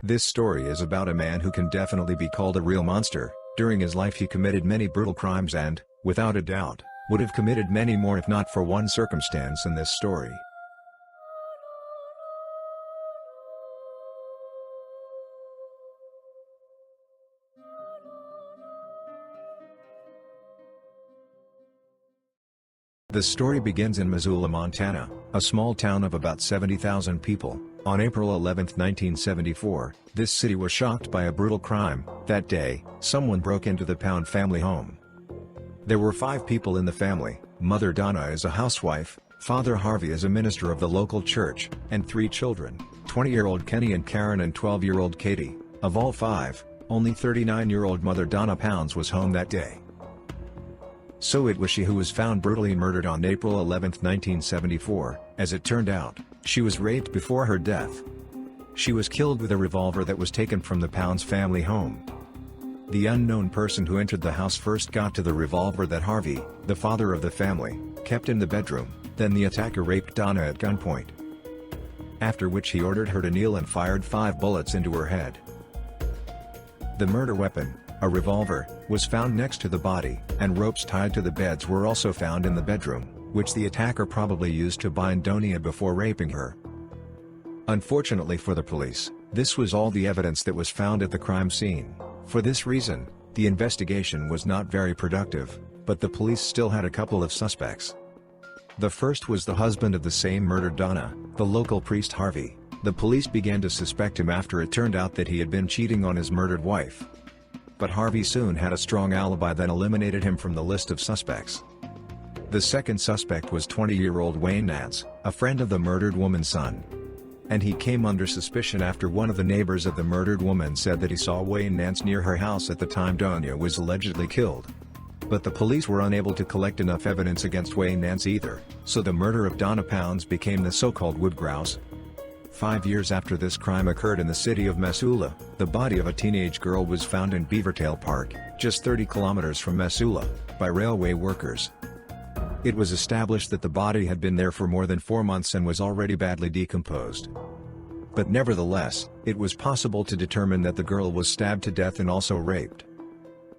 This story is about a man who can definitely be called a real monster. During his life he committed many brutal crimes and, without a doubt, would have committed many more if not for one circumstance in this story. The story begins in Missoula, Montana, a small town of about 70,000 people. On April 11, 1974, this city was shocked by a brutal crime. That day, someone broke into the Pound family home. There were 5 people in the family. Mother Donna is a housewife, Father Harvey is a minister of the local church, and 3 children, 20-year-old Kenny and Karen and 12-year-old Katie. Of all 5, only 39-year-old Mother Donna Pounds was home that day. So it was she who was found brutally murdered on April 11, 1974. As it turned out, she was raped before her death. She was killed with a revolver that was taken from the Pounds family home. The unknown person who entered the house first got to the revolver that Harvey, the father of the family, kept in the bedroom. Then the attacker raped Donna at gunpoint. After which he ordered her to kneel and fired 5 bullets into her head. The murder weapon, a revolver, was found next to the body, and ropes tied to the beds were also found in the bedroom, which the attacker probably used to bind Donna before raping her. Unfortunately for the police, this was all the evidence that was found at the crime scene. For this reason, the investigation was not very productive, but the police still had a couple of suspects. The first was the husband of the same murdered Donna, the local priest Harvey. The police began to suspect him after it turned out that he had been cheating on his murdered wife. But Harvey soon had a strong alibi that eliminated him from the list of suspects. The second suspect was 20-year-old Wayne Nance, a friend of the murdered woman's son. And he came under suspicion after one of the neighbors of the murdered woman said that he saw Wayne Nance near her house at the time Donna was allegedly killed. But the police were unable to collect enough evidence against Wayne Nance either, so the murder of Donna Pounds became the so-called wood grouse. 5 years after this crime occurred in the city of Missoula, the body of a teenage girl was found in Beavertail Park, just 30 kilometers from Missoula, by railway workers. It was established that the body had been there for more than 4 months and was already badly decomposed. But nevertheless, it was possible to determine that the girl was stabbed to death and also raped.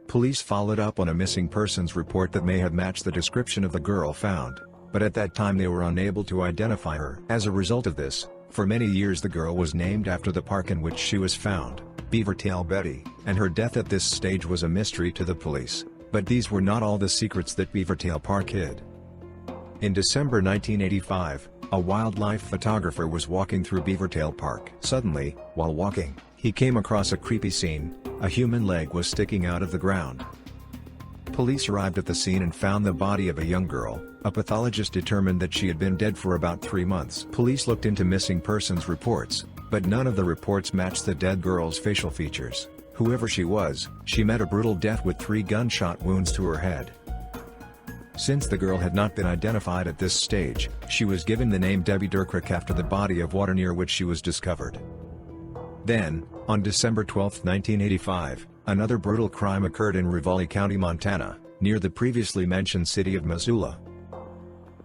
Police followed up on a missing persons report that may have matched the description of the girl found, but at that time they were unable to identify her. As a result of this, for many years the girl was named after the park in which she was found, Beavertail Betty, and her death at this stage was a mystery to the police. But these were not all the secrets that Beavertail Park hid. In December 1985, a wildlife photographer was walking through Beavertail Park. Suddenly, while walking, he came across a creepy scene. A human leg was sticking out of the ground. Police arrived at the scene and found the body of a young girl. A pathologist determined that she had been dead for about 3 months. Police looked into missing persons reports, but none of the reports matched the dead girl's facial features. Whoever she was, she met a brutal death with 3 gunshot wounds to her head. Since the girl had not been identified at this stage, she was given the name Debbie Dirkrick after the body of water near which she was discovered. Then, on December 12, 1985, another brutal crime occurred in Ravalli County, Montana, near the previously mentioned city of Missoula.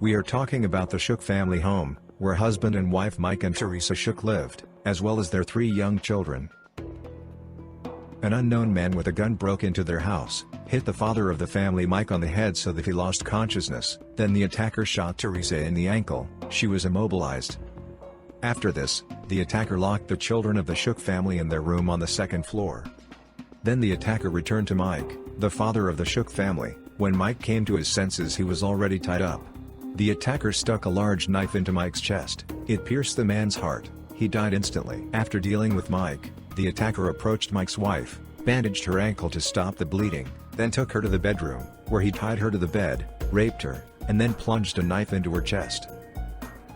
We are talking about the Shook family home, where husband and wife Mike and Teresa Shook lived, as well as their 3 young children. An unknown man with a gun broke into their house, hit the father of the family Mike on the head so that he lost consciousness. Then the attacker shot Teresa in the ankle. She was immobilized. After this, the attacker locked the children of the Shook family in their room on the 2nd floor. Then the attacker returned to Mike, the father of the Shook family. When Mike came to his senses he was already tied up. The attacker stuck a large knife into Mike's chest. It pierced the man's heart. He died instantly. After dealing with Mike, the attacker approached Mike's wife, bandaged her ankle to stop the bleeding, then took her to the bedroom, where he tied her to the bed, raped her, and then plunged a knife into her chest.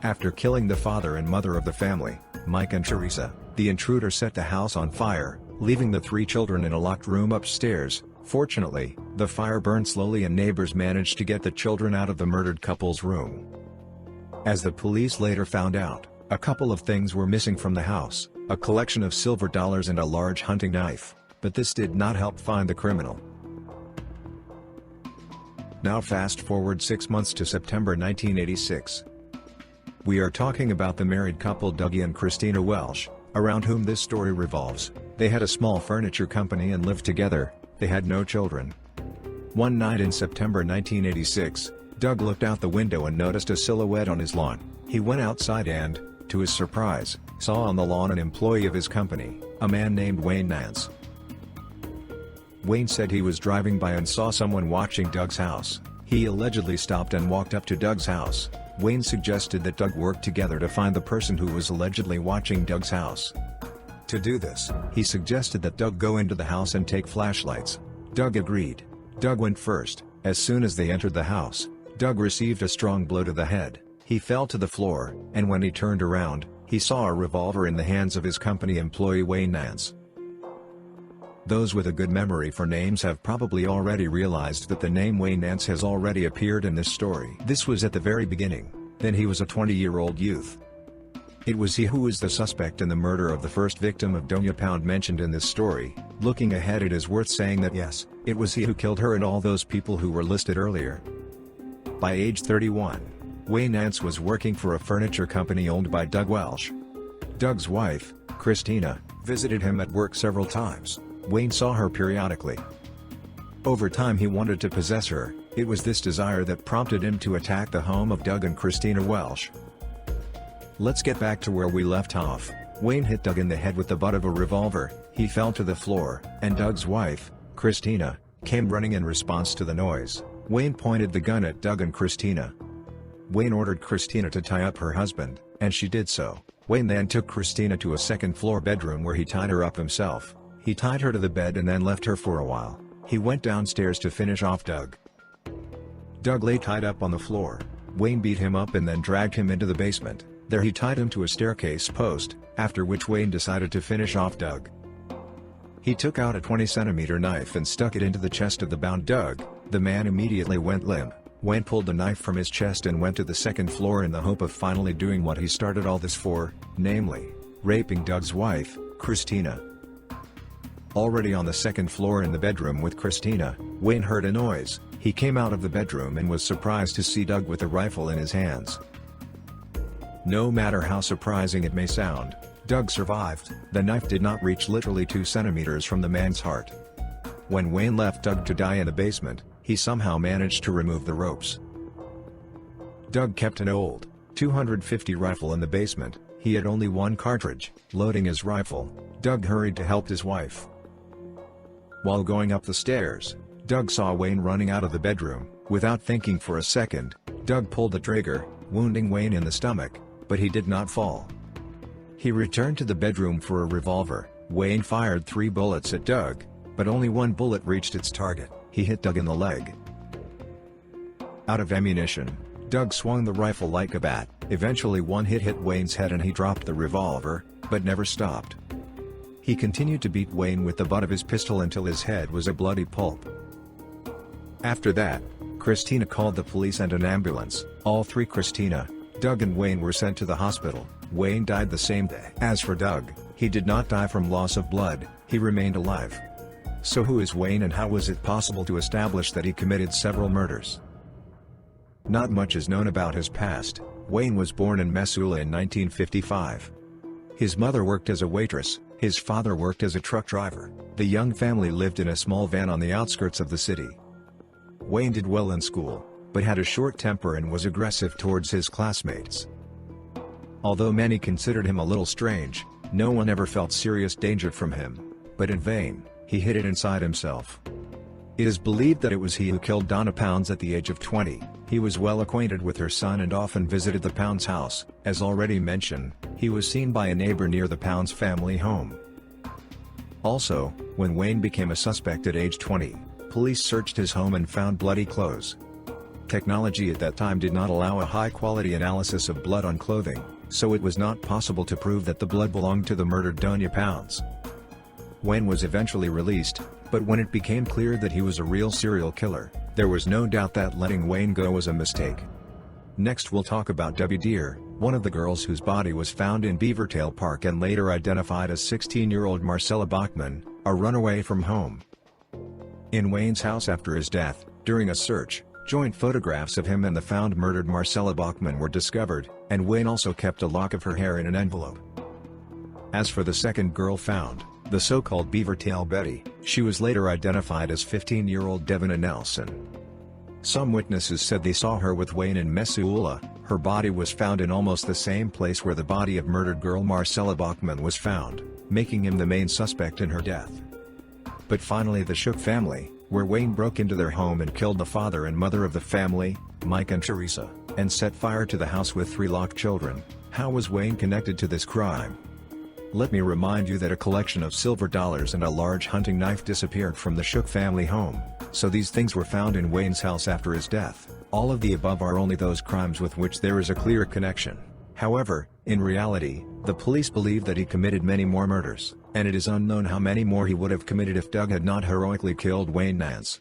After killing the father and mother of the family, Mike and Teresa, the intruder set the house on fire, leaving the 3 children in a locked room upstairs. Fortunately, the fire burned slowly and neighbors managed to get the children out of the murdered couple's room. As the police later found out, a couple of things were missing from the house, a collection of silver dollars and a large hunting knife, but this did not help find the criminal. Now fast forward 6 months to September 1986. We are talking about the married couple Dougie and Christina Welsh, around whom this story revolves. They had a small furniture company and lived together. They had no children. One night in September 1986, Doug looked out the window and noticed a silhouette on his lawn. He went outside and, to his surprise, saw on the lawn an employee of his company, a man named Wayne Nance. Wayne said he was driving by and saw someone watching Doug's house. He allegedly stopped and walked up to Doug's house. Wayne suggested that Doug work together to find the person who was allegedly watching Doug's house. To do this, he suggested that Doug go into the house and take flashlights. Doug agreed. Doug went first. As soon as they entered the house, Doug received a strong blow to the head. He fell to the floor, and when he turned around, he saw a revolver in the hands of his company employee Wayne Nance. Those with a good memory for names have probably already realized that the name Wayne Nance has already appeared in this story. This was at the very beginning. Then he was a 20-year-old youth. It was he who was the suspect in the murder of the first victim of Doña Pound mentioned in this story. Looking ahead, it is worth saying that yes, it was he who killed her and all those people who were listed earlier. By age 31, Wayne Nance was working for a furniture company owned by Doug Welsh. Doug's wife, Christina, visited him at work several times. Wayne saw her periodically. Over time he wanted to possess her. It was this desire that prompted him to attack the home of Doug and Christina Welsh. Let's get back to where we left off. Wayne hit Doug in the head with the butt of a revolver. He fell to the floor, and Doug's wife, Christina, came running in response to the noise. Wayne pointed the gun at Doug and Christina. Wayne ordered Christina to tie up her husband, and she did so. Wayne then took Christina to a second-floor bedroom where he tied her up himself. He tied her to the bed and then left her for a while. He went downstairs to finish off Doug. Doug lay tied up on the floor. Wayne beat him up and then dragged him into the basement. There he tied him to a staircase post, after which Wayne decided to finish off Doug. He took out a 20-centimeter knife and stuck it into the chest of the bound Doug. The man immediately went limp. Wayne pulled the knife from his chest and went to the second floor in the hope of finally doing what he started all this for, namely, raping Doug's wife, Christina. Already on the second floor in the bedroom with Christina, Wayne heard a noise. He came out of the bedroom and was surprised to see Doug with a rifle in his hands. No matter how surprising it may sound, Doug survived. The knife did not reach literally 2 centimeters from the man's heart. When Wayne left Doug to die in the basement, he somehow managed to remove the ropes. Doug kept an old .250 rifle in the basement. He had only one cartridge. Loading his rifle, Doug hurried to help his wife. While going up the stairs, Doug saw Wayne running out of the bedroom. Without thinking for a second, Doug pulled the trigger, wounding Wayne in the stomach, but he did not fall. He returned to the bedroom for a revolver. Wayne fired 3 bullets at Doug, but only one bullet reached its target. He hit Doug in the leg. Out of ammunition, Doug swung the rifle like a bat. Eventually one hit Wayne's head and he dropped the revolver, but never stopped. He continued to beat Wayne with the butt of his pistol until his head was a bloody pulp. After that, Christina called the police and an ambulance. All 3, Christina, Doug and Wayne, were sent to the hospital. Wayne died the same day. As for Doug, he did not die from loss of blood, he remained alive. So who is Wayne and how was it possible to establish that he committed several murders? Not much is known about his past. Wayne was born in Missoula in 1955. His mother worked as a waitress, his father worked as a truck driver. The young family lived in a small van on the outskirts of the city. Wayne did well in school, but had a short temper and was aggressive towards his classmates. Although many considered him a little strange, no one ever felt serious danger from him. But in vain, he hid it inside himself. It is believed that it was he who killed Donna Pounds at the age of 20. He was well acquainted with her son and often visited the Pounds house. As already mentioned, he was seen by a neighbor near the Pounds family home. Also, when Wayne became a suspect at age 20, police searched his home and found bloody clothes. Technology at that time did not allow a high-quality analysis of blood on clothing, so it was not possible to prove that the blood belonged to the murdered Doña Pounds. Wayne was eventually released, but when it became clear that he was a real serial killer, there was no doubt that letting Wayne go was a mistake. Next we'll talk about Debbie Deer, one of the girls whose body was found in Beavertail Park and later identified as 16-year-old Marcella Bachman, a runaway from home. In Wayne's house after his death, during a search, joint photographs of him and the found murdered Marcella Bachman were discovered, and Wayne also kept a lock of her hair in an envelope. As for the second girl found, the so-called Beavertail Betty, she was later identified as 15-year-old Devina Nelson. Some witnesses said they saw her with Wayne in Missoula. Her body was found in almost the same place where the body of murdered girl Marcella Bachman was found, making him the main suspect in her death. But finally the Shook family, where Wayne broke into their home and killed the father and mother of the family, Mike and Teresa, and set fire to the house with 3 locked children. How was Wayne connected to this crime? Let me remind you that a collection of silver dollars and a large hunting knife disappeared from the Shook family home, so these things were found in Wayne's house after his death. All of the above are only those crimes with which there is a clear connection. However, in reality, the police believe that he committed many more murders, and it is unknown how many more he would have committed if Doug had not heroically killed Wayne Nance.